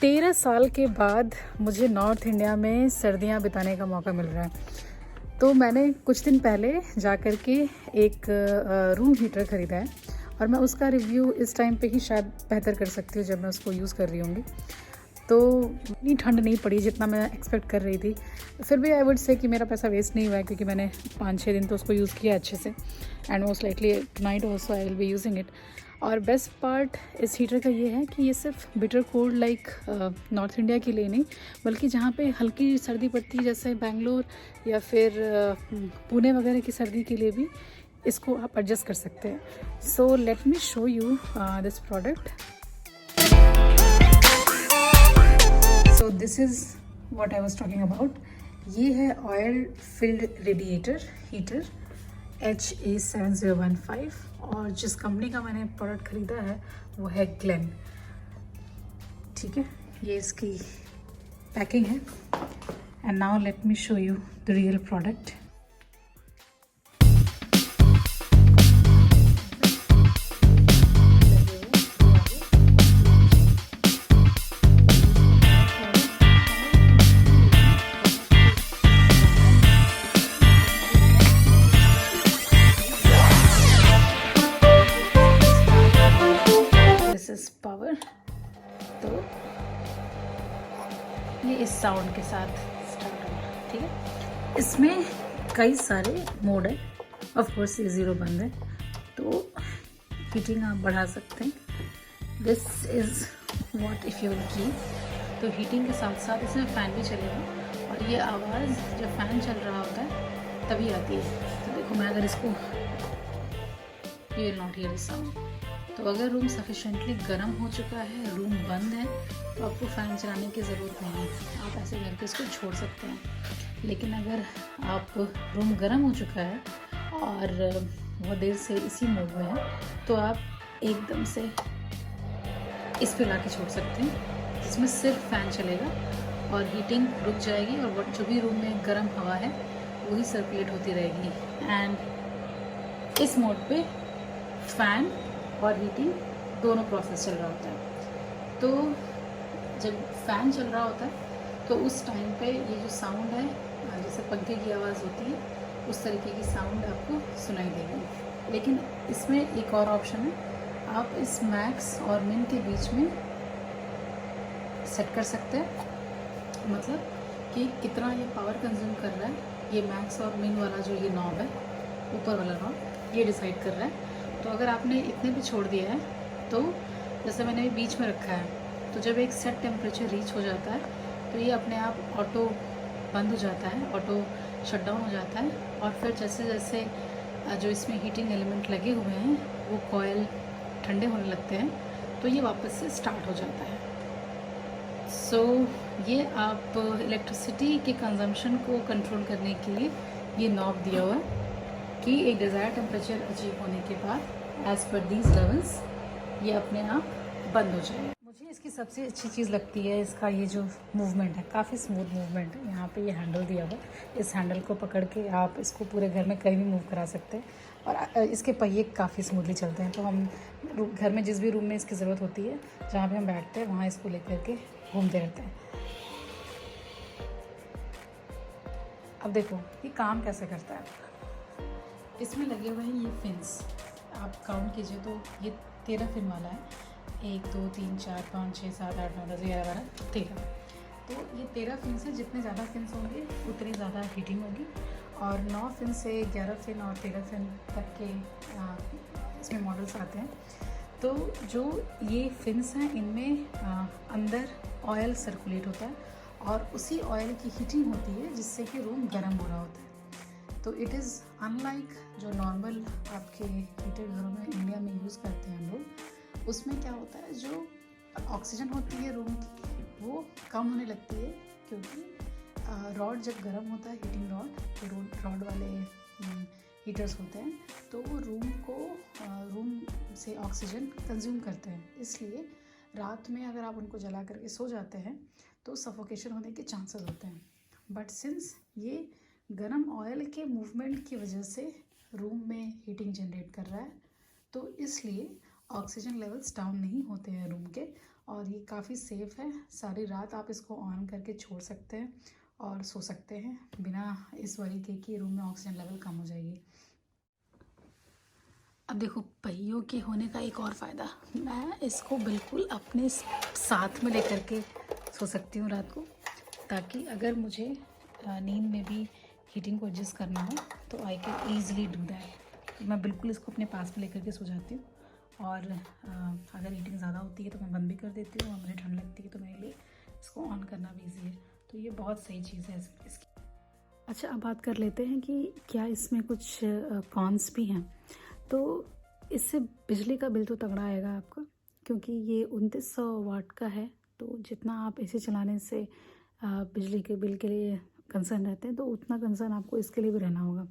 13 साल के बाद मुझे नॉर्थ इंडिया में सर्दियां बिताने का मौका मिल रहा है। तो मैंने कुछ दिन पहले जा कर के एक रूम हीटर ख़रीदा है और मैं उसका रिव्यू इस टाइम पे ही शायद बेहतर कर सकती हूँ जब मैं उसको यूज़ कर रही होंगी। तो इतनी ठंड नहीं पड़ी जितना मैं एक्सपेक्ट कर रही थी। फिर भी आई वुड से कि मेरा पैसा वेस्ट नहीं हुआ है, क्योंकि मैंने 5-6 दिन तो उसको यूज़ किया अच्छे से। And most likely tonight also I will be using it. और बेस्ट पार्ट इस हीटर का ये है कि ये सिर्फ bitter cold like north India के लिए नहीं, बल्कि जहाँ पे हल्की सर्दी पड़ती है जैसे बेंगलोर या फिर पुणे वगैरह की सर्दी के लिए भी इसको आप एडजस्ट कर सकते हैं। So let me show you this product. So this is what I was talking about. ये है oil field radiator heater HA7015 और जिस कंपनी का मैंने प्रोडक्ट ख़रीदा है वो है ग्लेन। ठीक है, ये इसकी पैकिंग है। And now let me show you the real product. Power तो ये इस साउंड के साथ स्टार्ट होगा। ठीक है, इसमें कई सारे मोड है। ऑफ कोर्स ये 0 बंद है, तो हीटिंग आप बढ़ा सकते हैं। This is what if you will की। तो हीटिंग के साथ साथ इसमें फ़ैन भी चलेगा और ये आवाज़ जब फ़ैन चल रहा होता है तभी आती है। तो देखो, मैं अगर इसको, you will not here sound. तो अगर रूम सफिशेंटली गर्म हो चुका है, रूम बंद है, तो आपको फ़ैन चलाने की ज़रूरत नहीं है, आप ऐसे करके इसको छोड़ सकते हैं। लेकिन अगर आप रूम गर्म हो चुका है और बहुत देर से इसी मोड में है, तो आप एकदम से इस पे ला के छोड़ सकते हैं, जिसमें सिर्फ फ़ैन चलेगा और हीटिंग रुक जाएगी और जो भी रूम में गर्म हवा है वही सर्कुलेट होती रहेगी। एंड इस मोड पे फ़ैन और हीटिंग दोनों प्रोसेस चल रहा होता है। तो जब फ़ैन चल रहा होता है तो उस टाइम पे ये जो साउंड है, जैसे पंखे की आवाज़ होती है, उस तरीके की साउंड आपको सुनाई देगी। लेकिन इसमें एक और ऑप्शन है, आप इस मैक्स और मिन के बीच में सेट कर सकते हैं, मतलब कि कितना ये पावर कंज्यूम कर रहा है। ये मैक्स और मिन वाला जो ये नॉब है, ऊपर वाला नॉब, ये डिसाइड कर रहा है। तो अगर आपने इतने भी छोड़ दिया है, तो जैसे मैंने बीच में रखा है, तो जब एक सेट टेम्परेचर रीच हो जाता है तो ये अपने आप ऑटो बंद हो जाता है, ऑटो शट डाउन हो जाता है। और फिर जैसे जैसे जो इसमें हीटिंग एलिमेंट लगे हुए हैं वो कॉयल ठंडे होने लगते हैं, तो ये वापस से स्टार्ट हो जाता है। सो ये आप इलेक्ट्रिसिटी के कंजम्पशन को कंट्रोल करने के लिए ये नॉब दिया हुआ है कि एक डिज़ायर टेम्परेचर अचीव होने के बाद एज़ पर दीज लेवल्स ये अपने आप बंद हो जाए। मुझे इसकी सबसे अच्छी चीज़ लगती है इसका ये जो मूवमेंट है, काफ़ी स्मूथ मूवमेंट है। यहाँ पे ये हैंडल दिया हुआ है, इस हैंडल को पकड़ के आप इसको पूरे घर में कहीं भी मूव करा सकते हैं और इसके पहिए काफ़ी स्मूथली चलते हैं। तो हम घर में जिस भी रूम में इसकी ज़रूरत होती है, जहाँ पर हम बैठते हैं, वहाँ इसको लेकर के घूमते रहते हैं। अब देखो ये काम कैसे करता है। इसमें लगे हुए हैं ये फिन्स, आप काउंट कीजिए तो ये 13 फिन वाला है। 1 2 3 4 5 6 7 8 9 10 11 12 13। तो ये 13 फिन से जितने ज़्यादा फिन्स होंगे उतनी ज़्यादा हीटिंग होगी। और 9 फिन से 11 फिन और 13 फिन तक के इसमें मॉडल्स आते हैं। तो जो ये फिन्स हैं, इनमें अंदर ऑयल सर्कुलेट होता है और उसी ऑयल की हीटिंग होती है जिससे कि रूम गर्म हो रहा होता है। तो इट इज़ अनलाइक जो नॉर्मल आपके हीटर घरों में इंडिया में यूज़ करते हैं हम लोग, उसमें क्या होता है, जो ऑक्सीजन होती है रूम की वो कम होने लगती है, क्योंकि रॉड जब गर्म होता है, हीटिंग रॉड, जो रॉड वाले हीटर्स होते हैं, तो वो रूम से ऑक्सीजन कंज्यूम करते हैं। इसलिए रात में अगर आप उनको जला करके सो जाते हैं तो सफोकेशन होने के चांसेस होते हैं। बट सिंस ये गर्म ऑयल के मूवमेंट की वजह से रूम में हीटिंग जनरेट कर रहा है, तो इसलिए ऑक्सीजन लेवल्स डाउन नहीं होते हैं रूम के, और ये काफ़ी सेफ़ है। सारी रात आप इसको ऑन करके छोड़ सकते हैं और सो सकते हैं बिना इस वरी के कि रूम में ऑक्सीजन लेवल कम हो जाएगी। अब देखो पहियों के होने का एक और फ़ायदा, मैं इसको बिल्कुल अपने साथ में लेकर के सो सकती हूँ रात को, ताकि अगर मुझे नींद में भी हीटिंग को एडजस्ट करना हो तो I can easily do that. मैं बिल्कुल इसको अपने पास में लेकर के सो जाती हूँ, और अगर हीटिंग ज़्यादा होती है तो मैं बंद भी कर देती हूँ, और मुझे ठंड लगती है तो मेरे लिए इसको ऑन करना भी ईजी है। तो ये बहुत सही चीज़ है इसकी। अच्छा, अब बात कर लेते हैं कि क्या इसमें कुछ कॉन्स भी हैं। तो इससे बिजली का बिल तो तगड़ा आएगा आपका, क्योंकि ये 2900 वाट का है। तो जितना आप एसी चलाने से बिजली के बिल के लिए कंसर्न रहते हैं, तो उतना कंसर्न आपको इसके लिए भी रहना होगा।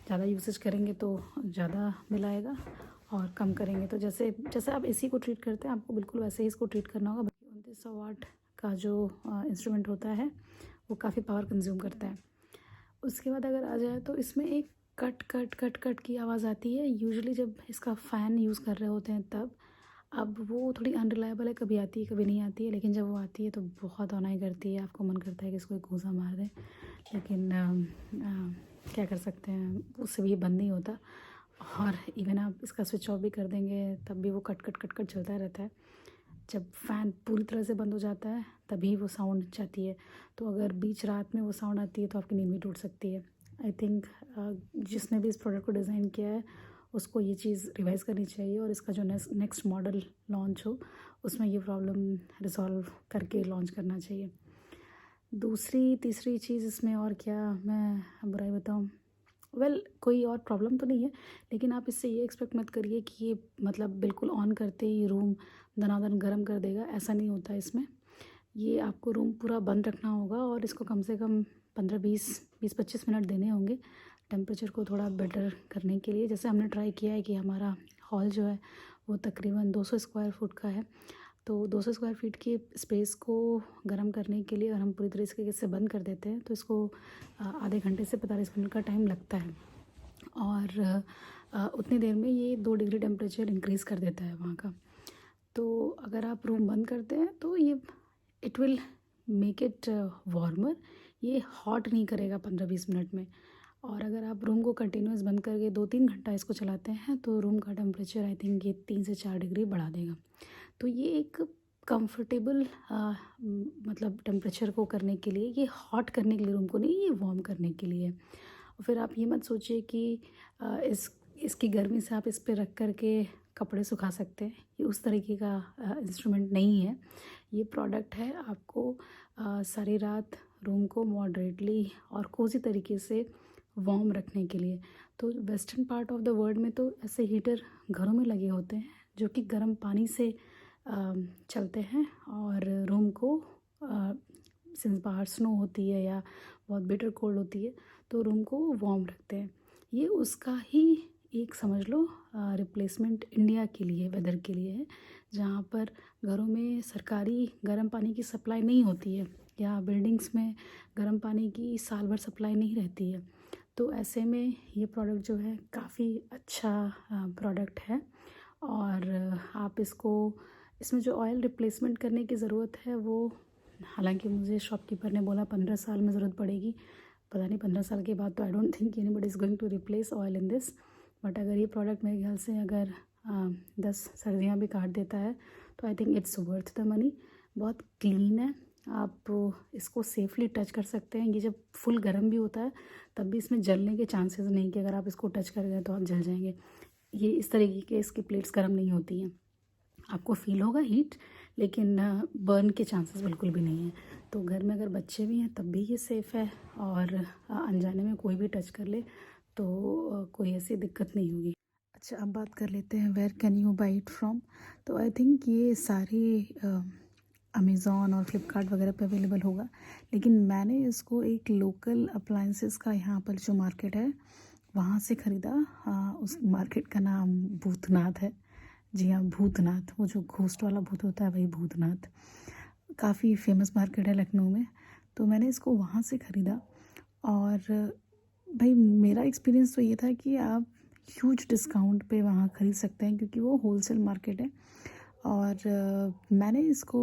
ज़्यादा यूसेज करेंगे तो ज़्यादा बिल आएगा, और कम करेंगे तो जैसे जैसे आप एसी को ट्रीट करते हैं, आपको बिल्कुल वैसे ही इसको ट्रीट करना होगा। 2900 वाट का जो इंस्ट्रूमेंट होता है वो काफ़ी पावर कंज्यूम करता है। उसके बाद अगर आ जाए तो इसमें एक कट कट कट कट की आवाज़ आती है, यूजुअली जब इसका फ़ैन यूज़ कर रहे होते हैं तब। अब वो थोड़ी अनरिलायबल है, कभी आती है कभी नहीं आती है, लेकिन जब वो आती है तो बहुत ऑनाई करती है, आपको मन करता है कि इसको एक घूंसा मार दें, लेकिन क्या कर सकते हैं, उससे भी बंद नहीं होता। और इवन आप इसका स्विच ऑफ भी कर देंगे तब भी वो कट कट कट कट चलता रहता है। जब फ़ैन पूरी तरह से बंद हो जाता है तभी वो साउंड जाती है। तो अगर बीच रात में वो साउंड आती है तो आपकी नींद भी टूट सकती है। आई थिंक जिसने भी इस प्रोडक्ट को डिज़ाइन किया है उसको ये चीज़ रिवाइज़ करनी चाहिए, और इसका जो नेक्स्ट मॉडल लॉन्च हो उसमें ये प्रॉब्लम रिज़ॉल्व करके लॉन्च करना चाहिए। दूसरी तीसरी चीज़ इसमें और क्या मैं बुराई बताऊँ, कोई और प्रॉब्लम तो नहीं है, लेकिन आप इससे ये एक्सपेक्ट मत करिए कि ये मतलब बिल्कुल ऑन करते ही रूम दनादन गर्म कर देगा, ऐसा नहीं होता इसमें। ये आपको रूम पूरा बंद रखना होगा, और इसको कम से कम 15-20-25 मिनट देने होंगे टेम्परेचर को थोड़ा बेटर करने के लिए। जैसे हमने ट्राई किया है कि हमारा हॉल जो है वो तकरीबन 200 स्क्वायर फुट का है, तो 200 स्क्वायर फीट की स्पेस को गर्म करने के लिए अगर हम पूरी तरीके से बंद कर देते हैं तो इसको आधे घंटे से 45 मिनट का टाइम लगता है, और उतनी देर में ये 2 डिग्री टेम्परेचर इंक्रीज़ कर देता है वहाँ का। तो अगर आप रूम बंद करते हैं तो ये it will make it warmer, ये हॉट नहीं करेगा 15-20 मिनट में। और अगर आप रूम को कंटिन्यूस बंद करके 2-3 घंटा इसको चलाते हैं तो रूम का टेम्परेचर आई थिंक ये 3 से 4 डिग्री बढ़ा देगा। तो ये एक कंफर्टेबल मतलब टेम्परेचर को करने के लिए, ये हॉट करने के लिए रूम को नहीं, ये वार्म करने के लिए। और फिर आप ये मत सोचिए कि इसकी गर्मी से आप इस पर रख कर के कपड़े सुखा सकते हैं, ये उस तरीके का इंस्ट्रूमेंट नहीं है। ये प्रोडक्ट है आपको सारी रात रूम को मॉडरेटली और कोज़ी तरीके से वार्म रखने के लिए। तो western part of the world में तो ऐसे हीटर घरों में लगे होते हैं जो कि गर्म पानी से चलते हैं, और रूम को सिंस बाहर स्नो होती है या बहुत बिटर कोल्ड होती है तो रूम को वार्म रखते हैं। ये उसका ही एक समझ लो रिप्लेसमेंट इंडिया के लिए, वेदर के लिए है, जहाँ पर घरों में सरकारी गर्म पानी की सप्लाई नहीं होती है, या बिल्डिंग्स में गर्म पानी की साल भर सप्लाई नहीं रहती है। तो ऐसे में ये प्रोडक्ट जो है काफ़ी अच्छा प्रोडक्ट है, और आप इसमें जो ऑयल रिप्लेसमेंट करने की ज़रूरत है वो, हालांकि मुझे शॉपकीपर ने बोला 15 साल में ज़रूरत पड़ेगी, पता नहीं 15 साल के बाद तो I don't think anybody is going to replace oil in this. But अगर ये प्रोडक्ट मेरे ख्याल से अगर 10 सर्दियाँ भी काट देता है तो I think it's worth the money. बहुत क्लीन है, आप इसको सेफली टच कर सकते हैं। ये जब फुल गर्म भी होता है तब भी इसमें जलने के चांसेस नहीं कि अगर आप इसको टच कर गए तो आप जल जाएंगे। ये इस तरीके के इसकी प्लेट्स गर्म नहीं होती हैं, आपको फील होगा हीट, लेकिन बर्न के चांसेस बिल्कुल भी नहीं है। तो घर में अगर बच्चे भी हैं तब भी ये सेफ़ है, और अनजाने में कोई भी टच कर ले तो कोई ऐसी दिक्कत नहीं होगी। अच्छा, अब बात कर लेते हैं where can you buy it from. तो आई थिंक ये सारी अमेज़ॉन और फ्लिपकार्ट वगैरह पे अवेलेबल होगा, लेकिन मैंने इसको एक लोकल अप्लाइंसेस का यहाँ पर जो मार्केट है वहाँ से ख़रीदा। उस मार्केट का नाम भूतनाथ है। जी हाँ, भूतनाथ, वो जो घोस्ट वाला भूत होता है वही भूतनाथ। काफ़ी फेमस मार्केट है लखनऊ में, तो मैंने इसको वहाँ से ख़रीदा। और भाई मेरा एक्सपीरियंस तो ये था कि आप ह्यूज डिस्काउंट पे वहाँ ख़रीद सकते हैं, क्योंकि वो होलसेल मार्केट है। और मैंने इसको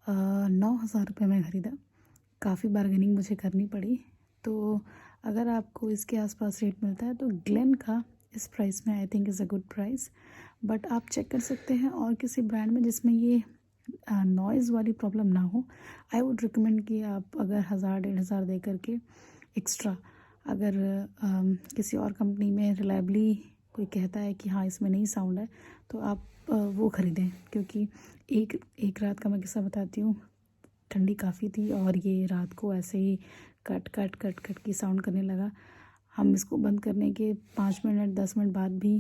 9,000 रुपये में ख़रीदा। काफ़ी बार्गेनिंग मुझे करनी पड़ी। तो अगर आपको इसके आसपास रेट मिलता है तो ग्लेन का इस प्राइस में I think is a good price. But आप चेक कर सकते हैं और किसी ब्रांड में जिसमें ये नॉइज़ वाली प्रॉब्लम ना हो। आई वुड रिकमेंड कि आप अगर 1,000-1,500 दे करके एक्स्ट्रा अगर किसी और कंपनी में रिलायबली कोई कहता है कि हाँ इसमें नहीं साउंड है तो आप वो ख़रीदें। क्योंकि एक रात का मैं किस्सा बताती हूँ। ठंडी काफ़ी थी और ये रात को ऐसे ही कट कट कट कट की साउंड करने लगा। हम इसको बंद करने के 5 मिनट 10 मिनट बाद भी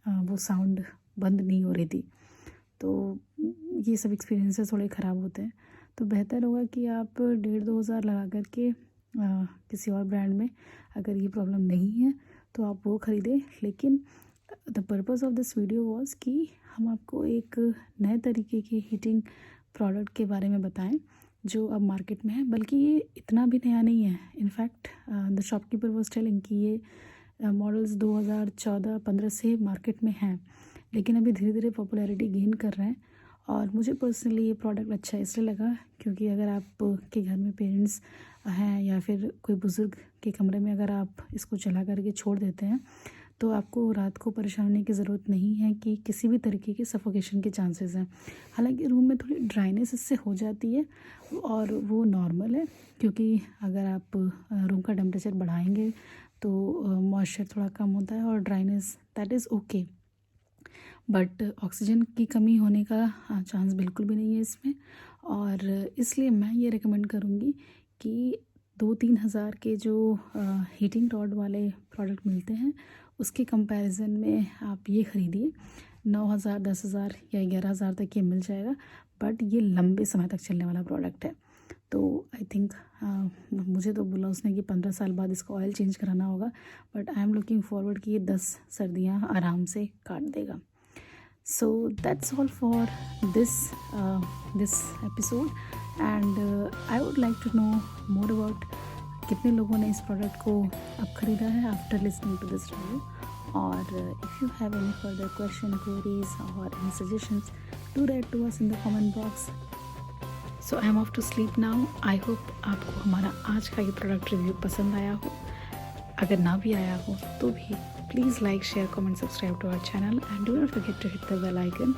वो साउंड बंद नहीं हो रही थी। तो ये सब एक्सपीरियंसेस थोड़े ख़राब होते हैं। तो बेहतर होगा कि आप 1,500-2 हज़ार लगा करके किसी और ब्रांड में अगर ये प्रॉब्लम नहीं है तो आप वो ख़रीदें। लेकिन the purpose of this video was कि हम आपको एक नए तरीके के हीटिंग प्रोडक्ट के बारे में बताएं जो अब मार्केट में है। बल्कि ये इतना भी नया नहीं है। In fact the shopkeeper was telling कि ये मॉडल्स 2014-15 से मार्केट में हैं, लेकिन अभी धीरे धीरे पॉपुलैरिटी गेन कर रहे हैं। और मुझे पर्सनली ये प्रोडक्ट अच्छा इसलिए लगा क्योंकि अगर आप के घर में पेरेंट्स हैं या फिर कोई बुज़ुर्ग के कमरे में अगर आप इसको चला करके छोड़ देते हैं तो आपको रात को परेशान होने की ज़रूरत नहीं है कि किसी भी तरीके की सफोकेशन के चांसेस हैं। हालांकि रूम में थोड़ी ड्राइनेस इससे हो जाती है और वो नॉर्मल है क्योंकि अगर आप रूम का टेम्परेचर बढ़ाएंगे तो मॉइस्चर थोड़ा कम होता है और dryness that is okay. But oxygen की कमी होने का चांस बिल्कुल भी नहीं है इसमें। और इसलिए मैं ये रिकमेंड करूँगी कि 2-3 हज़ार के जो हीटिंग रॉड वाले प्रोडक्ट मिलते हैं उसके कंपैरिजन में आप ये ख़रीदिए। 9,000, 10,000 या 11,000 तक ये मिल जाएगा। बट ये लंबे समय तक चलने वाला प्रोडक्ट है। तो आई थिंक मुझे तो बोला उसने कि 15 साल बाद इसका ऑयल चेंज कराना होगा। But I am looking forward कि ये 10 सर्दियाँ आराम से काट देगा। So that's all for this episode and I would like to know more about कितने लोगों ने इस प्रोडक्ट को अब ख़रीदा है after listening to this review. और if you have any further question, queries और any suggestions, do write to us in the comment box. So I am off to sleep now. I hope आपको हमारा आज का ये product review पसंद आया हो। अगर ना भी आया हो तो भी please like, share, comment, subscribe to our channel and do not forget to hit the bell icon.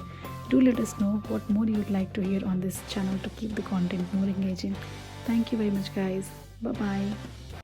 Do let us know what more you would like to hear on this channel to keep the content more engaging. Thank you very much guys. Bye bye.